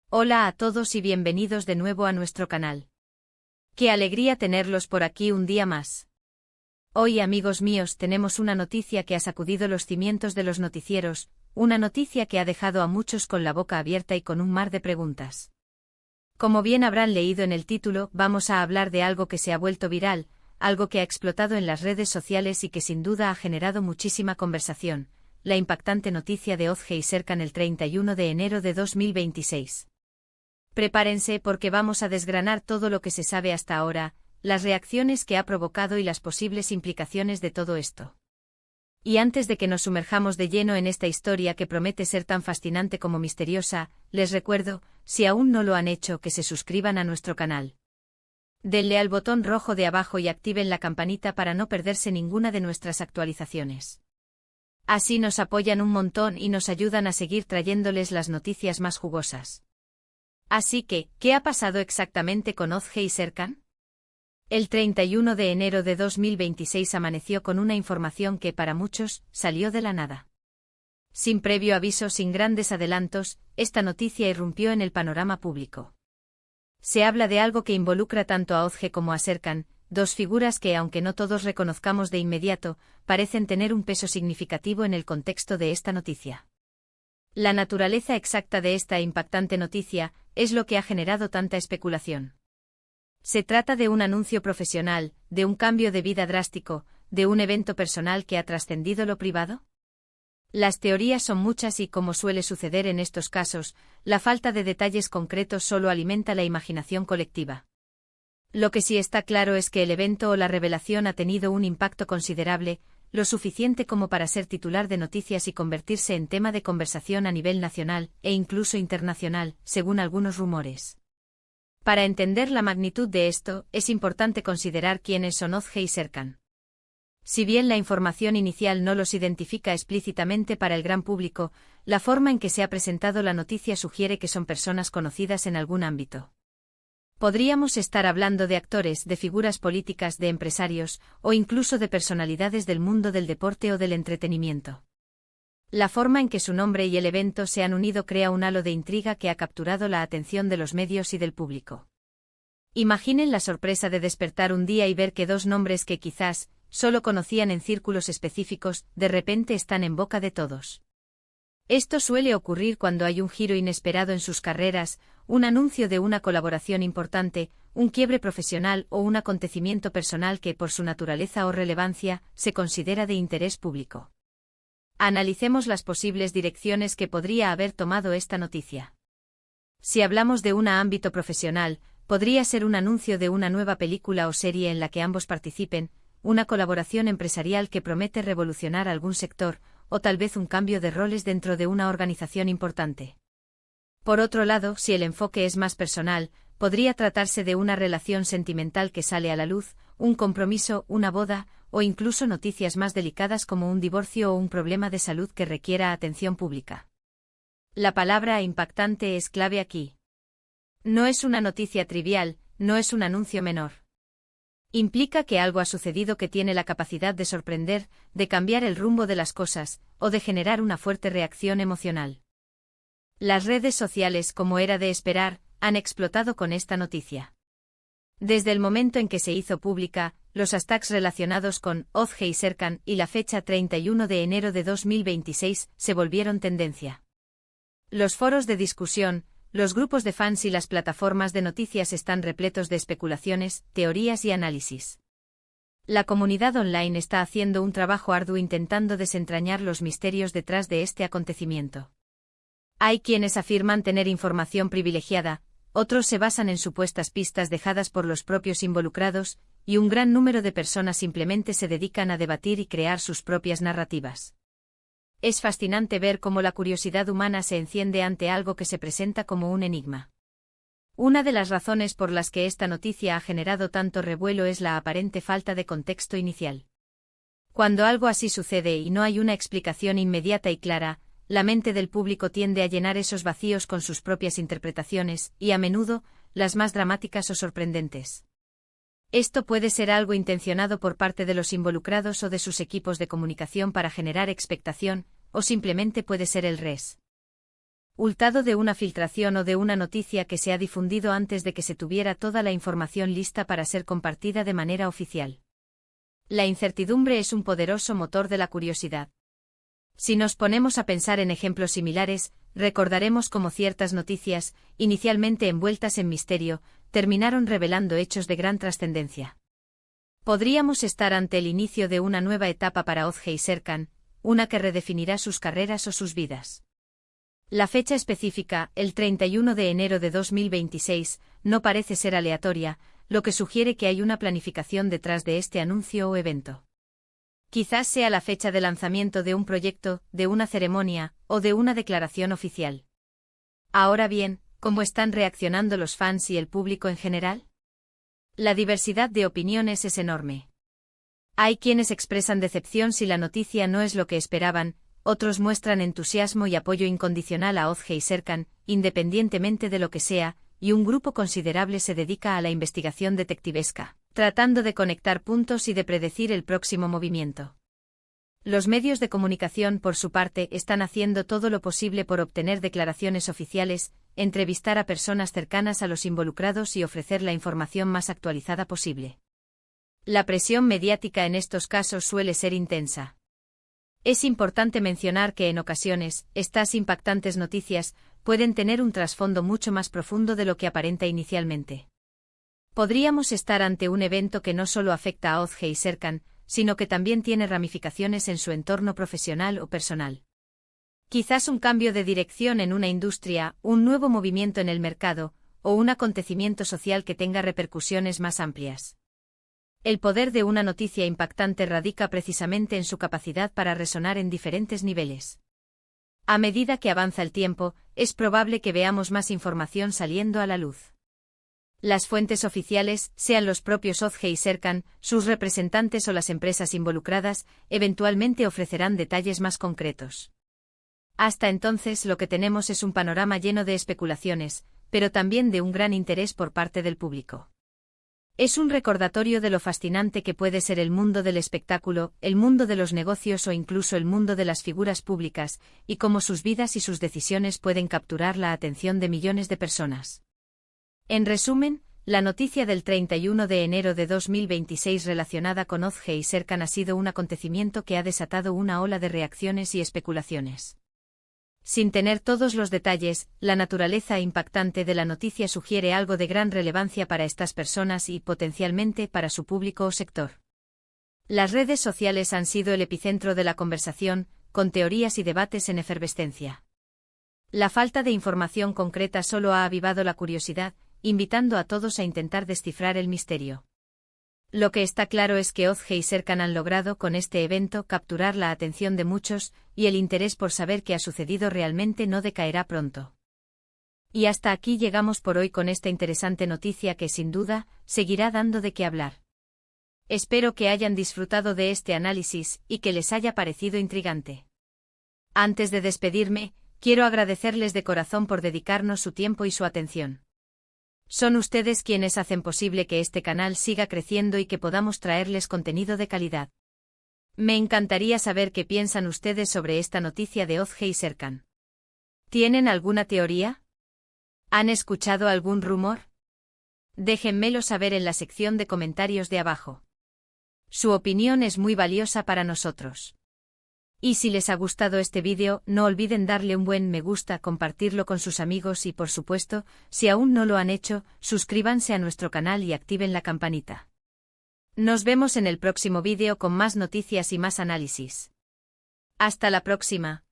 Hola a todos y bienvenidos de nuevo a nuestro canal. Qué alegría tenerlos por aquí un día más. Hoy, amigos míos, tenemos una noticia que ha sacudido los cimientos de los noticieros, una noticia que ha dejado a muchos con la boca abierta y con un mar de preguntas. Como bien habrán leído en el título, vamos a hablar de algo que se ha vuelto viral, algo que ha explotado en las redes sociales y que sin duda ha generado muchísima conversación, la impactante noticia de Ozge y Serkan el 31 de enero de 2026. Prepárense porque vamos a desgranar todo lo que se sabe hasta ahora, las reacciones que ha provocado y las posibles implicaciones de todo esto. Y antes de que nos sumerjamos de lleno en esta historia que promete ser tan fascinante como misteriosa, les recuerdo, si aún no lo han hecho, que se suscriban a nuestro canal. Denle al botón rojo de abajo y activen la campanita para no perderse ninguna de nuestras actualizaciones. Así nos apoyan un montón y nos ayudan a seguir trayéndoles las noticias más jugosas. Así que, ¿qué ha pasado exactamente con Ozge y Serkan? El 31 de enero de 2026 amaneció con una información que para muchos salió de la nada. Sin previo aviso, sin grandes adelantos, esta noticia irrumpió en el panorama público. Se habla de algo que involucra tanto a Ozge como a Serkan, dos figuras que, aunque no todos reconozcamos de inmediato, parecen tener un peso significativo en el contexto de esta noticia. La naturaleza exacta de esta impactante noticia es lo que ha generado tanta especulación. ¿Se trata de un anuncio profesional, de un cambio de vida drástico, de un evento personal que ha trascendido lo privado? Las teorías son muchas y, como suele suceder en estos casos, la falta de detalles concretos solo alimenta la imaginación colectiva. Lo que sí está claro es que el evento o la revelación ha tenido un impacto considerable, lo suficiente como para ser titular de noticias y convertirse en tema de conversación a nivel nacional e incluso internacional, según algunos rumores. Para entender la magnitud de esto, es importante considerar quiénes son Ozge y Serkan. Si bien la información inicial no los identifica explícitamente para el gran público, la forma en que se ha presentado la noticia sugiere que son personas conocidas en algún ámbito. Podríamos estar hablando de actores, de figuras políticas, de empresarios, o incluso de personalidades del mundo del deporte o del entretenimiento. La forma en que su nombre y el evento se han unido crea un halo de intriga que ha capturado la atención de los medios y del público. Imaginen la sorpresa de despertar un día y ver que dos nombres que quizás solo conocían en círculos específicos, de repente están en boca de todos. Esto suele ocurrir cuando hay un giro inesperado en sus carreras, un anuncio de una colaboración importante, un quiebre profesional o un acontecimiento personal que, por su naturaleza o relevancia, se considera de interés público. Analicemos las posibles direcciones que podría haber tomado esta noticia. Si hablamos de un ámbito profesional, podría ser un anuncio de una nueva película o serie en la que ambos participen, una colaboración empresarial que promete revolucionar algún sector, o tal vez un cambio de roles dentro de una organización importante. Por otro lado, si el enfoque es más personal, podría tratarse de una relación sentimental que sale a la luz, un compromiso, una boda, o incluso noticias más delicadas como un divorcio o un problema de salud que requiera atención pública. La palabra impactante es clave aquí. No es una noticia trivial, no es un anuncio menor. Implica que algo ha sucedido que tiene la capacidad de sorprender, de cambiar el rumbo de las cosas, o de generar una fuerte reacción emocional. Las redes sociales, como era de esperar, han explotado con esta noticia. Desde el momento en que se hizo pública, los hashtags relacionados con Ozge y Serkan y la fecha 31 de enero de 2026 se volvieron tendencia. Los foros de discusión, los grupos de fans y las plataformas de noticias están repletos de especulaciones, teorías y análisis. La comunidad online está haciendo un trabajo arduo intentando desentrañar los misterios detrás de este acontecimiento. Hay quienes afirman tener información privilegiada, otros se basan en supuestas pistas dejadas por los propios involucrados, y un gran número de personas simplemente se dedican a debatir y crear sus propias narrativas. Es fascinante ver cómo la curiosidad humana se enciende ante algo que se presenta como un enigma. Una de las razones por las que esta noticia ha generado tanto revuelo es la aparente falta de contexto inicial. Cuando algo así sucede y no hay una explicación inmediata y clara, la mente del público tiende a llenar esos vacíos con sus propias interpretaciones, y a menudo, las más dramáticas o sorprendentes. Esto puede ser algo intencionado por parte de los involucrados o de sus equipos de comunicación para generar expectación, o simplemente puede ser el res. resultado de una filtración o de una noticia que se ha difundido antes de que se tuviera toda la información lista para ser compartida de manera oficial. La incertidumbre es un poderoso motor de la curiosidad. Si nos ponemos a pensar en ejemplos similares, recordaremos cómo ciertas noticias, inicialmente envueltas en misterio, terminaron revelando hechos de gran trascendencia. Podríamos estar ante el inicio de una nueva etapa para Ozge y Serkan, una que redefinirá sus carreras o sus vidas. La fecha específica, el 31 de enero de 2026, no parece ser aleatoria, lo que sugiere que hay una planificación detrás de este anuncio o evento. Quizás sea la fecha de lanzamiento de un proyecto, de una ceremonia, o de una declaración oficial. Ahora bien, ¿cómo están reaccionando los fans y el público en general? La diversidad de opiniones es enorme. Hay quienes expresan decepción si la noticia no es lo que esperaban, otros muestran entusiasmo y apoyo incondicional a Ozge y Serkan, independientemente de lo que sea, y un grupo considerable se dedica a la investigación detectivesca, tratando de conectar puntos y de predecir el próximo movimiento. Los medios de comunicación, por su parte, están haciendo todo lo posible por obtener declaraciones oficiales, entrevistar a personas cercanas a los involucrados y ofrecer la información más actualizada posible. La presión mediática en estos casos suele ser intensa. Es importante mencionar que en ocasiones, estas impactantes noticias pueden tener un trasfondo mucho más profundo de lo que aparenta inicialmente. Podríamos estar ante un evento que no solo afecta a Ozge y Serkan, sino que también tiene ramificaciones en su entorno profesional o personal. Quizás un cambio de dirección en una industria, un nuevo movimiento en el mercado, o un acontecimiento social que tenga repercusiones más amplias. El poder de una noticia impactante radica precisamente en su capacidad para resonar en diferentes niveles. A medida que avanza el tiempo, es probable que veamos más información saliendo a la luz. Las fuentes oficiales, sean los propios Ozge y Serkan, sus representantes o las empresas involucradas, eventualmente ofrecerán detalles más concretos. Hasta entonces lo que tenemos es un panorama lleno de especulaciones, pero también de un gran interés por parte del público. Es un recordatorio de lo fascinante que puede ser el mundo del espectáculo, el mundo de los negocios o incluso el mundo de las figuras públicas, y cómo sus vidas y sus decisiones pueden capturar la atención de millones de personas. En resumen, la noticia del 31 de enero de 2026 relacionada con Ozge y Serkan ha sido un acontecimiento que ha desatado una ola de reacciones y especulaciones. Sin tener todos los detalles, la naturaleza impactante de la noticia sugiere algo de gran relevancia para estas personas y, potencialmente, para su público o sector. Las redes sociales han sido el epicentro de la conversación, con teorías y debates en efervescencia. La falta de información concreta solo ha avivado la curiosidad, invitando a todos a intentar descifrar el misterio. Lo que está claro es que Ozge y Serkan han logrado con este evento capturar la atención de muchos, y el interés por saber qué ha sucedido realmente no decaerá pronto. Y hasta aquí llegamos por hoy con esta interesante noticia que sin duda seguirá dando de qué hablar. Espero que hayan disfrutado de este análisis y que les haya parecido intrigante. Antes de despedirme, quiero agradecerles de corazón por dedicarnos su tiempo y su atención. Son ustedes quienes hacen posible que este canal siga creciendo y que podamos traerles contenido de calidad. Me encantaría saber qué piensan ustedes sobre esta noticia de Ozge y Serkan. ¿Tienen alguna teoría? ¿Han escuchado algún rumor? Déjenmelo saber en la sección de comentarios de abajo. Su opinión es muy valiosa para nosotros. Y si les ha gustado este vídeo, no olviden darle un buen me gusta, compartirlo con sus amigos y, por supuesto, si aún no lo han hecho, suscríbanse a nuestro canal y activen la campanita. Nos vemos en el próximo vídeo con más noticias y más análisis. Hasta la próxima.